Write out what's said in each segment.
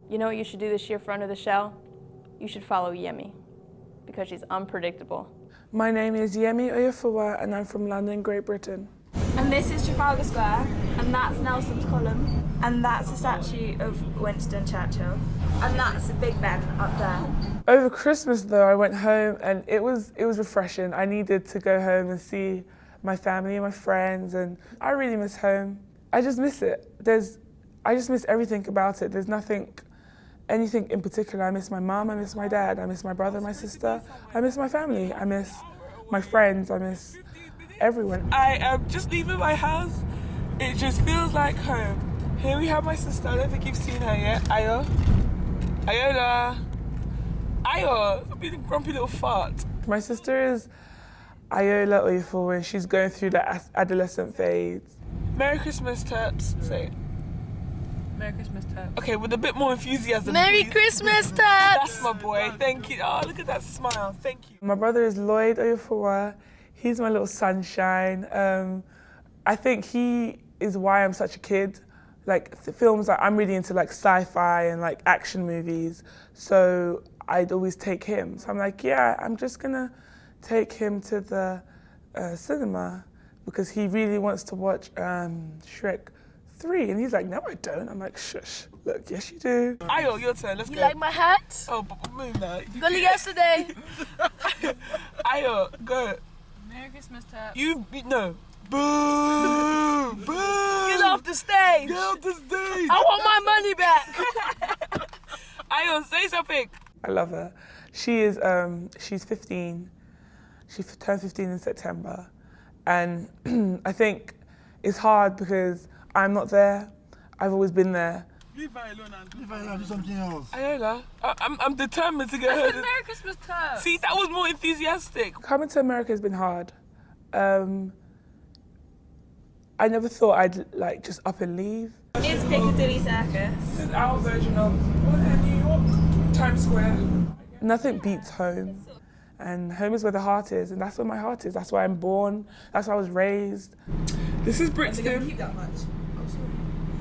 You know what you should do this year for Under the Shell? You should follow Yemi, because she's unpredictable. My name is Yemi Oyafuwa and I'm from London, Great Britain. And this is Trafalgar Square, and that's Nelson's Column, and that's a statue of Winston Churchill, and that's the Big Ben up there. Over Christmas though, I went home and it was refreshing. I needed to go home and see my family and my friends, and I really miss home. I just miss it. I just miss everything about it. There's anything in particular. I miss my mum, I miss my dad, I miss my brother, my sister, I miss my family, I miss my friends, I miss everyone. I am just leaving my house. It just feels like home. Here we have my sister. I don't think you've seen her yet. Ayo. Ayola. Ayo. I've been a grumpy little fart. My sister is Ayola Oyafuwa and she's going through the adolescent phase. Merry Christmas, Terps. Say it. Merry Christmas, Terps. Okay, with a bit more enthusiasm. Merry please. Christmas, Terps! That's my boy. Thank you. Oh, look at that smile. Thank you. My brother is Lloyd Oyafuwa. He's my little sunshine. I think he is why I'm such a kid. Like films, I'm really into like sci-fi and like action movies. So I'd always take him. So I'm like, yeah, I'm just gonna take him to the cinema because he really wants to watch Shrek 3. And he's like, no, I don't. I'm like, shush. Look, yes, you do. Ayo, your turn. Let's go. You like my hat? Oh, move now. Gully yesterday. Ayo, go. Merry Christmas, Terps. No. Boo! Boo! Get off the stage! Get off the stage! I want my money back! Ayo, say something. I love her. She is, she's 15. She turned 15 in September. And I think it's hard because I'm not there. I've always been there. Leave her alone and do something else. Ayola, I'm determined to get her. Merry Christmas, Terps. See, that was more enthusiastic. Coming to America has been hard. I never thought I'd like just up and leave. It's Piccadilly Circus. This is our version of, what is it, New York? Times Square. Nothing beats home. And home is where the heart is, and that's where my heart is. That's where I'm born, that's where I was raised. This is Brixton. Keep that much.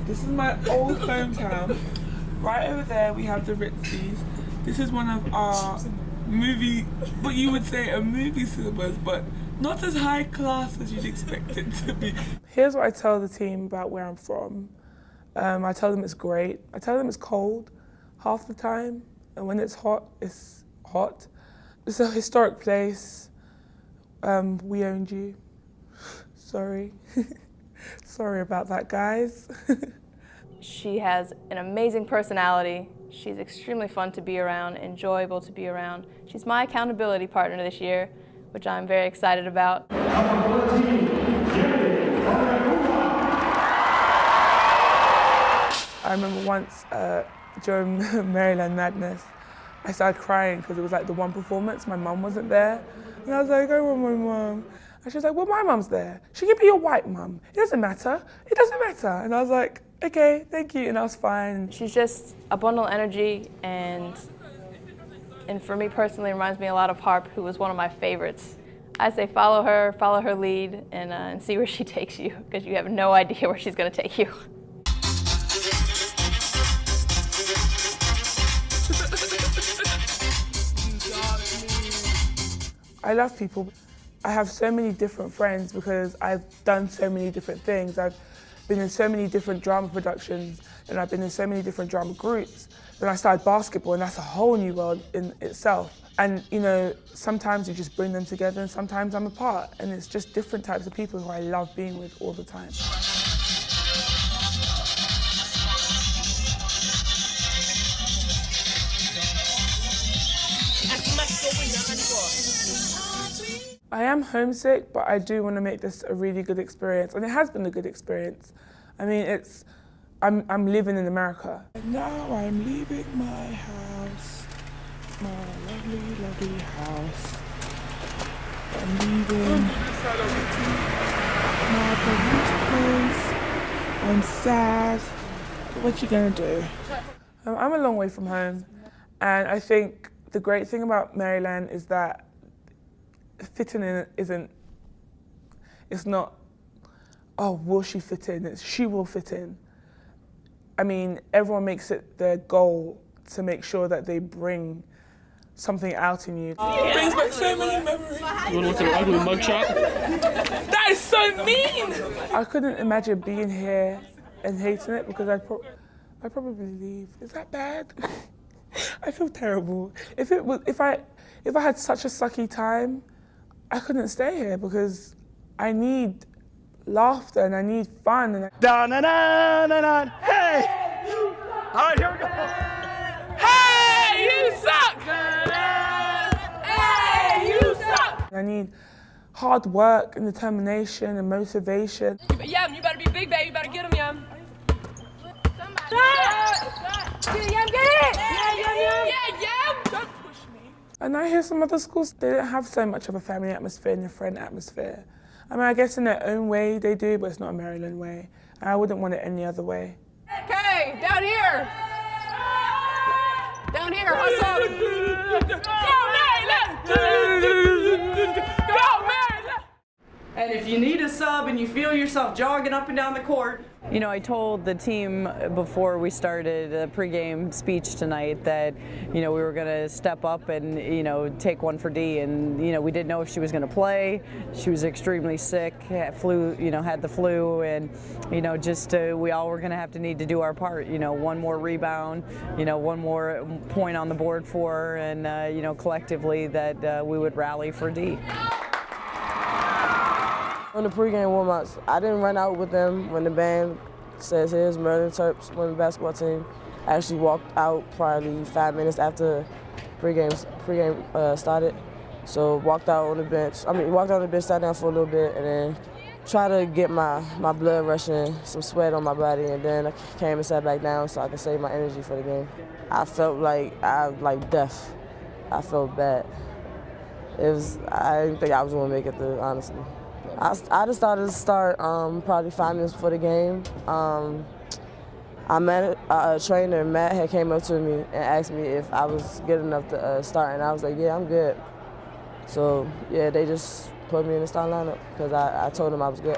This is my old hometown. Right over there we have the Ritzies. This is one of our what you would say a movie cinemas, but not as high class as you'd expect it to be. Here's what I tell the team about where I'm from. I tell them it's great. I tell them it's cold half the time, and when it's hot, it's hot. It's a historic place. We owned you. Sorry. Sorry about that, guys. She has an amazing personality. She's extremely fun to be around, enjoyable to be around. She's my accountability partner this year, which I'm very excited about. I remember once during Maryland Madness, I started crying because it was like the one performance, my mum wasn't there. And I was like, I want my mum. And she was like, well, my mum's there. She can be your white mum. It doesn't matter. It doesn't matter. And I was like, okay, thank you. And I was fine. She's just a bundle of energy, and for me personally, it reminds me a lot of Harp, who was one of my favorites. I say follow her lead, and see where she takes you, because you have no idea where she's going to take you. I love people. I have so many different friends because I've done so many different things. I've been in so many different drama productions, and I've been in so many different drama groups. Then I started basketball, and that's a whole new world in itself. And you know, sometimes you just bring them together, and sometimes I'm apart. And it's just different types of people who I love being with all the time. I am homesick, but I do want to make this a really good experience, and it has been a good experience. I mean, I'm living in America. And now I'm leaving my house, my lovely, lovely house. I'm leaving my polluted place. I'm sad, but what you gonna do? I'm a long way from home, and I think the great thing about Maryland is that fitting in it's not, oh, will she fit in? It's she will fit in. I mean, everyone makes it their goal to make sure that they bring something out in you. It brings back so many memories. You want to look at the ugly mugshot? That is so mean! I couldn't imagine being here and hating it because I'd probably leave. Is that bad? I feel terrible. If I had such a sucky time, I couldn't stay here because I need laughter and I need fun. And Down and on and on. Hey! All right, here we go. Hey, you suck! Hey, you suck! I need hard work and determination and motivation. Yem, you better be big, baby. You better get him, Yem. Get it, Yem, get it! Yeah, Yem! Don't push me. And I hear some other schools, they don't have so much of a family atmosphere and a friend atmosphere. I mean, I guess in their own way they do, but it's not a Maryland way. And I wouldn't want it any other way. Okay, down here. Down here, hustle. Go, Maryland! Go, Maryland! And if you need a sub and you feel yourself jogging up and down the court. You know, I told the team before we started the pregame speech tonight that, you know, we were going to step up and, you know, take one for Dee. And, you know, we didn't know if she was going to play. She was extremely sick, had the flu, and, you know, just we all were going to have to need to do our part. You know, one more rebound, you know, one more point on the board for her, and, you know, collectively that we would rally for Dee. On the pregame warm-ups, I didn't run out with them when the band says here's Maryland Terps women's basketball team. I actually walked out probably 5 minutes after pregame started. So walked out on the bench. Walked out on the bench, sat down for a little bit, and then tried to get my blood rushing, some sweat on my body, and then I came and sat back down so I could save my energy for the game. I felt like death. I felt bad. I didn't think I was gonna make it through, honestly. I decided to start probably 5 minutes before the game. I met a trainer, Matt, had came up to me and asked me if I was good enough to start, and I was like, yeah, I'm good. So, yeah, they just put me in the starting lineup because I told them I was good.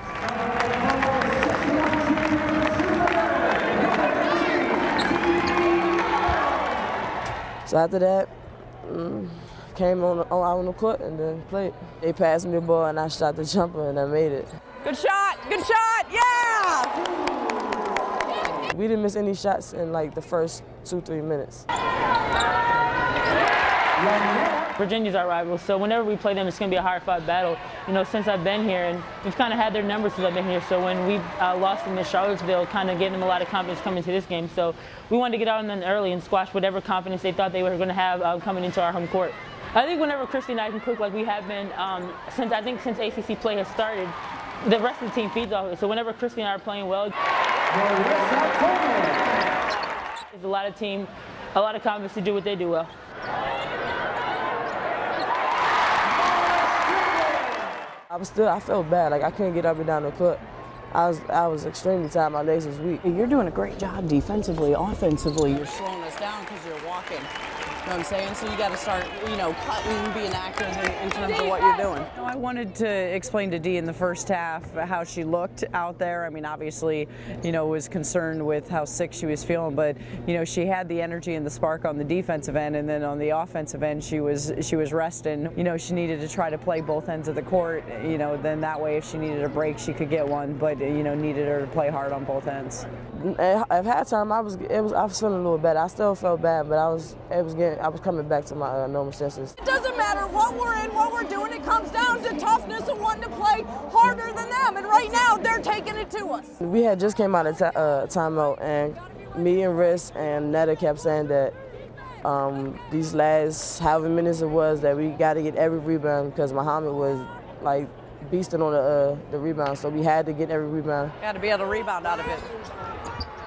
So after that, came out on the court and then played. They passed me the ball and I shot the jumper and I made it. Good shot, yeah! We didn't miss any shots in like the first 2-3 minutes. Virginia's our rival, so whenever we play them, it's going to be a hard-fought battle. You know, since I've been here, and we've kind of had their numbers since I've been here, so when we lost to Miss Charlottesville, kind of gave them a lot of confidence coming into this game. So we wanted to get out on them early and squash whatever confidence they thought they were going to have coming into our home court. I think whenever Christy and I can cook like we have been, since ACC play has started, the rest of the team feeds off of it. So whenever Christy and I are playing well, there's a lot of confidence to do what they do well. I felt bad, like I couldn't get up and down the court. I was extremely tired, my legs was weak. You're doing a great job defensively, offensively. You're slowing us down because you're walking. You know what I'm saying? So you got to start, you know, cutting, being active in terms of what you're doing. I wanted to explain to Dee in the first half how she looked out there. I mean, obviously, you know, was concerned with how sick she was feeling, but you know, she had the energy and the spark on the defensive end, and then on the offensive end, she was resting. You know, she needed to try to play both ends of the court. You know, then that way, if she needed a break, she could get one. But you know, needed her to play hard on both ends. At halftime, I was feeling a little better. I still felt bad, but I was coming back to my normal senses. It doesn't matter what we're in, what we're doing. It comes down to toughness and wanting to play harder than them. And right now, they're taking it to us. We had just came out of timeout, and me and Riss and Netta kept saying that these last however minutes it was that we got to get every rebound because Muhammad was like beasting on the rebound, so we had to get every rebound. Got to be able to rebound out of it.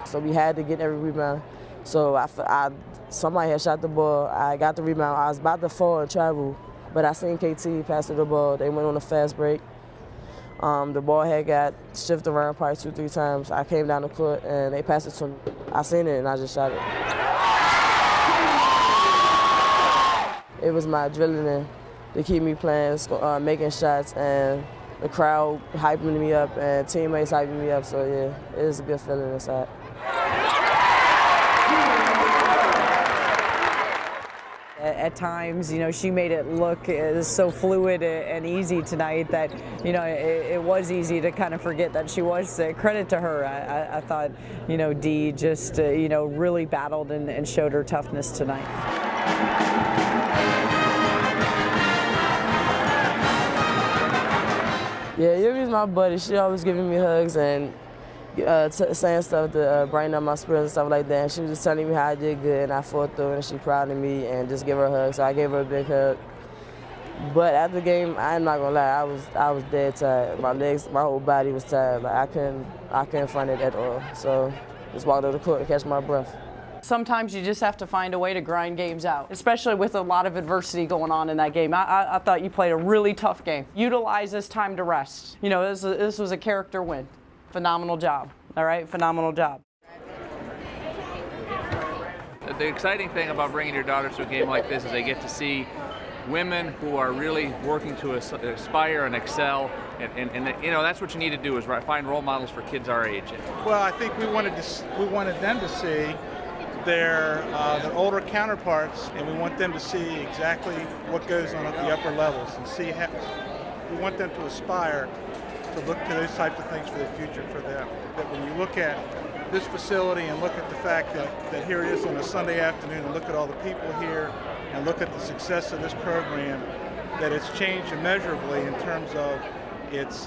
So we had to get every rebound. So somebody had shot the ball. I got the rebound. I was about to fall and travel, but I seen KT pass the ball. They went on a fast break. The ball had got shifted around probably 2-3 times. I came down the court and they passed it to me. I seen it and I just shot it. It was my adrenaline to keep me playing, making shots, and the crowd hyping me up and teammates hyping me up. So yeah, it was a good feeling inside. At times, you know, she made it look so fluid and easy tonight that, you know, it was easy to kind of forget that she was sick. Credit to her. I thought, you know, Dee just, you know, really battled and showed her toughness tonight. Yeah, Yemi's my buddy. She always giving me hugs and saying stuff to brighten up my spirits and stuff like that. And she was just telling me how I did good and I fought through and she's proud of me and just give her a hug. So I gave her a big hug. But after the game, I'm not gonna lie, I was dead tired. My legs, my whole body was tired. Like I couldn't find it at all. So just walked over the court to catch my breath. Sometimes you just have to find a way to grind games out, especially with a lot of adversity going on in that game. I thought you played a really tough game. Utilize this time to rest. You know, this was a character win. Phenomenal job, all right? Phenomenal job. The exciting thing about bringing your daughters to a game like this is they get to see women who are really working to aspire and excel, and you know, that's what you need to do is find role models for kids our age. Well, I think we wanted them to see their older counterparts, and we want them to see exactly what goes on at the upper levels and see how we want them to aspire to look to those types of things for the future for them. That when you look at this facility and look at the fact that here it is on a Sunday afternoon and look at all the people here and look at the success of this program, that it's changed immeasurably in terms of its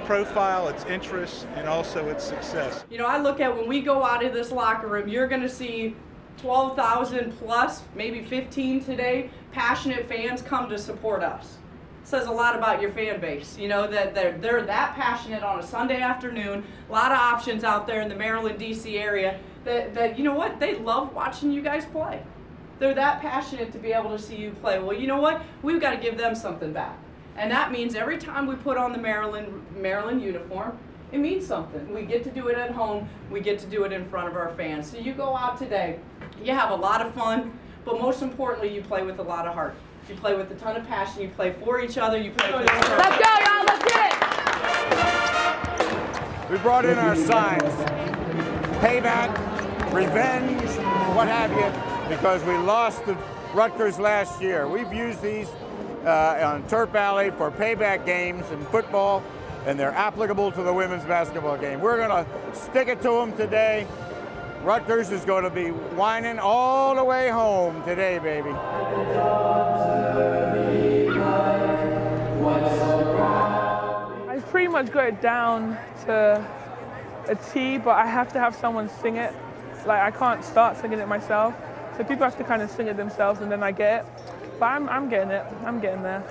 profile, its interests, and also its success. You know, I look at when we go out of this locker room, you're going to see 12,000 plus, maybe 15 today, passionate fans come to support us. Says a lot about your fan base, you know, that they're that passionate on a Sunday afternoon. A lot of options out there in the Maryland, D.C. area that you know what, they love watching you guys play. They're that passionate to be able to see you play. Well, you know what, we've got to give them something back. And that means every time we put on the Maryland uniform, it means something. We get to do it at home, we get to do it in front of our fans. So you go out today, you have a lot of fun, but most importantly, you play with a lot of heart. You play with a ton of passion, you play for each other, you play for the sport. Let's go, y'all, let's get it! We brought in our signs, payback, revenge, what have you, because we lost to Rutgers last year. We've used these on Turf Alley for payback games in football, and they're applicable to the women's basketball game. We're gonna stick it to them today. Rutgers is going to be whining all the way home today, baby. I've pretty much got it down to a T, but I have to have someone sing it. Like, I can't start singing it myself, so people have to kind of sing it themselves, and then I get it. But I'm getting it. I'm getting there.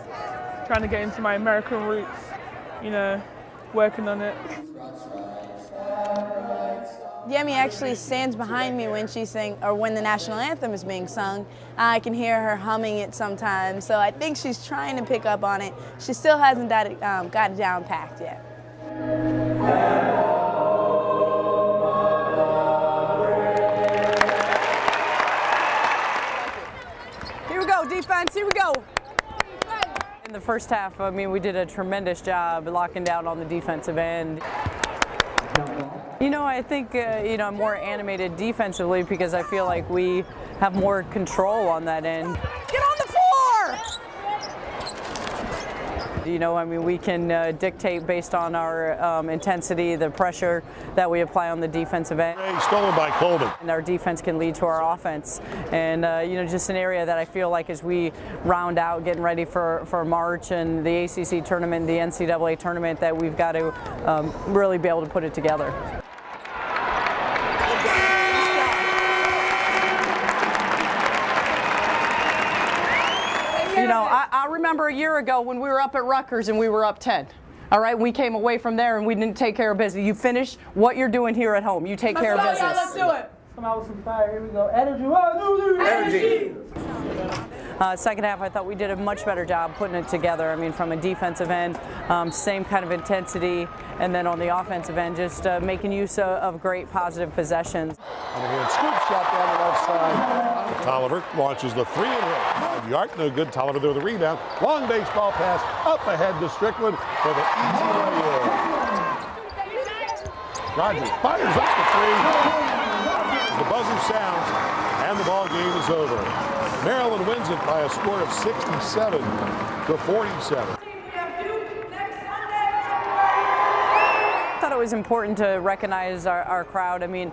Trying to get into my American roots, you know, working on it. Yemi actually stands behind me when she when the national anthem is being sung. I can hear her humming it sometimes, so I think she's trying to pick up on it. She still hasn't got it down packed yet. Here we go, defense, here we go. In the first half, I mean, we did a tremendous job locking down on the defensive end. You know, I think, you know, I'm more animated defensively because I feel like we have more control on that end. Get on the floor! You know, I mean, we can dictate based on our intensity, the pressure that we apply on the defensive end. Stolen by Coleman. And our defense can lead to our offense. And, you know, just an area that I feel like as we round out, getting ready for March and the ACC tournament, the NCAA tournament, that we've got to really be able to put it together. You know, I remember a year ago when we were up at Rutgers and we were up 10. All right, we came away from there and we didn't take care of business. You finish what you're doing here at home. You take care of business. Let's do it. Come out with some fire. Here we go. Energy. Second half, I thought we did a much better job putting it together. I mean, from a defensive end, same kind of intensity, and then on the offensive end, just making use of great positive possessions. Underhand scoop shot down the left side. Tolliver launches the three and hit. 5 yard, no good. Tolliver there with the rebound. Long baseball pass up ahead to Strickland for the easy layup. Rogers fires up the three. The buzzer ball game is over. Maryland wins it by a score of 67-47. I thought it was important to recognize our crowd. I mean,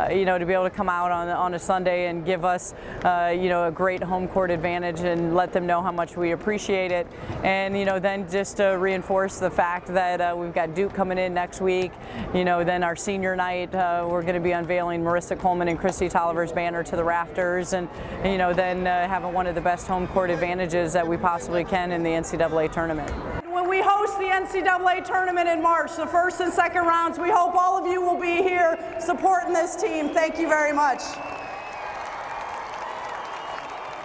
you know, to be able to come out on a Sunday and give us, you know, a great home court advantage and let them know how much we appreciate it. And, you know, then just to reinforce the fact that we've got Duke coming in next week. You know, then our senior night, we're going to be unveiling Marissa Coleman and Christy Tolliver's banner to the rafters. And you know, then having one of the best home court advantages that we possibly can in the NCAA tournament. When we host the NCAA tournament in March, the first and second rounds, we hope all of you will be here supporting this team. Thank you very much.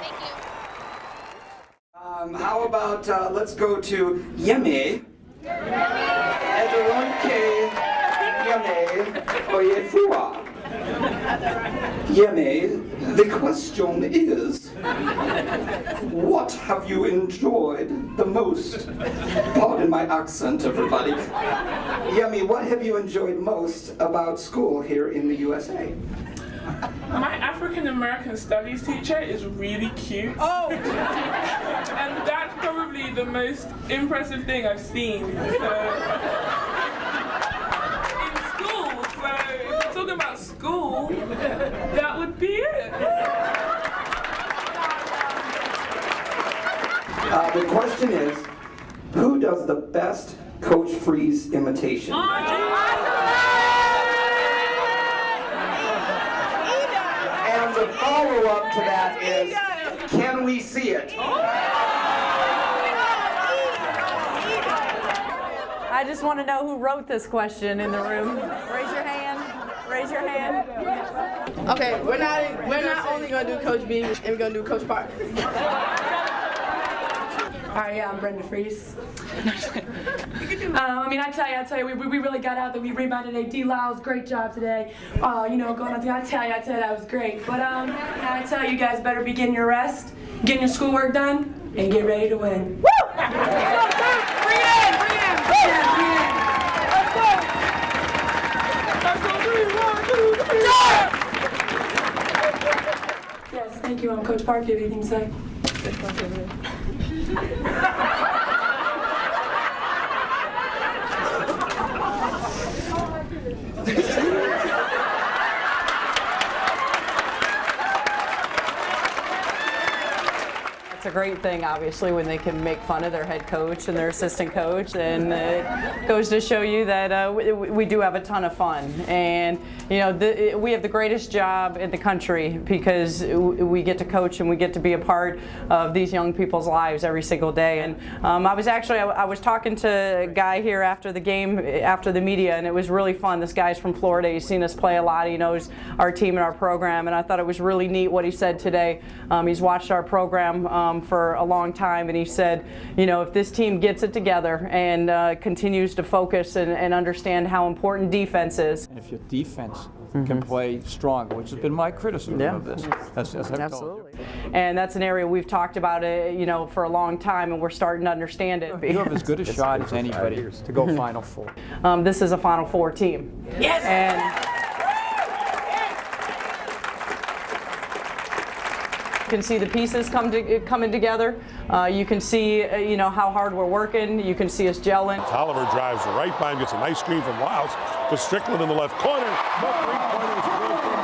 Thank you. How about let's go to Yemi. Edronke Yemi Oyafuwa. Yemi, the question is, what have you enjoyed the most? Pardon my accent, everybody. Yemi, what have you enjoyed most about school here in the USA? My African American studies teacher is really cute. Oh! And that's probably the most impressive thing I've seen. Talking about school, that would be it. The question is, who does the best Coach Freeze imitation? And the follow-up to that is, can we see it? I just want to know who wrote this question in the room. Raise your hand. Raise your hand. Okay, we're not only gonna do Coach B, and we're gonna do Coach Park. Alright, yeah, I'm Brenda Freese. I mean, I tell you, we really got out there. We rebounded today. D. Lyles, great job today. You know, going on there. I tell you, that was great. But I tell you guys better be getting your rest, getting your schoolwork done, and get ready to win. Woo! Bring it in! Let's go! Yes, thank you. I'm Coach Park. Do you have anything to say? It's a great thing, obviously, when they can make fun of their head coach and their assistant coach, and it goes to show you that we do have a ton of fun. And you know, we have the greatest job in the country because we get to coach and we get to be a part of these young people's lives every single day. And I was talking to a guy here after the game, after the media, and it was really fun. This guy's from Florida. He's seen us play a lot. He knows our team and our program, and I thought it was really neat what he said today. He's watched our program for a long time, and he said, you know, if this team gets it together and continues to focus and understand how important defense is. And if your defense can play strong, which has been my criticism of this. As I've Absolutely. Told you. And that's an area we've talked about it, you know, for a long time, and we're starting to understand it. You have as good a shot as anybody to go Final Four. This is a Final Four team. Yes! And you can see the pieces coming together. You can see, you know, how hard we're working. You can see us gelling. Tolliver drives right by him, gets a nice screen from Lyles to Strickland in the left corner. The three-pointer is good from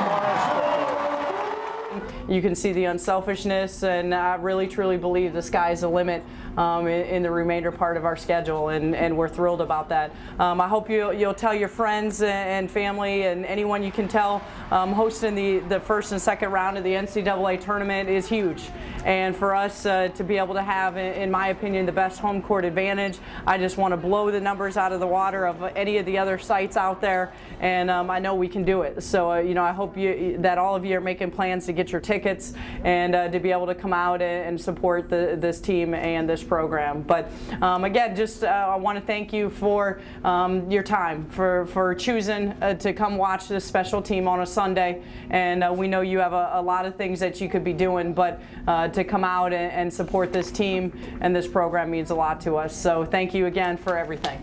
Morris. You can see the unselfishness, and I really truly believe the sky's the limit in the remainder part of our schedule, and we're thrilled about that. I hope you'll tell your friends and family and anyone you can tell. Hosting the first and second round of the NCAA tournament is huge, and for us to be able to have, in my opinion, the best home court advantage, I just want to blow the numbers out of the water of any of the other sites out there, and I know we can do it. So you know, I hope that all of you are making plans to get your tickets and to be able to come out and support this team and this program. But again, just I want to thank you for your time, for choosing to come watch this special team on a Sunday. And we know you have a lot of things that you could be doing, but to come out and support this team and this program means a lot to us. So thank you again for everything.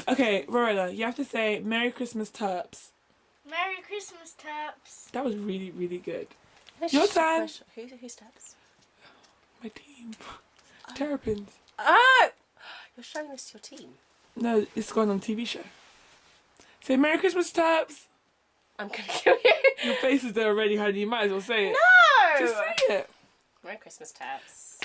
Okay, Loretta, you have to say Merry Christmas, Terps. Merry Christmas, Taps. That was really, really good. Your turn. Who's Taps? My team. Terrapins. Oh! You're showing us your team. No, it's gone on TV show. Say Merry Christmas, Taps. I'm gonna kill you. Your face is there already, honey. You might as well say it. No! Just say it. Merry Christmas, Taps.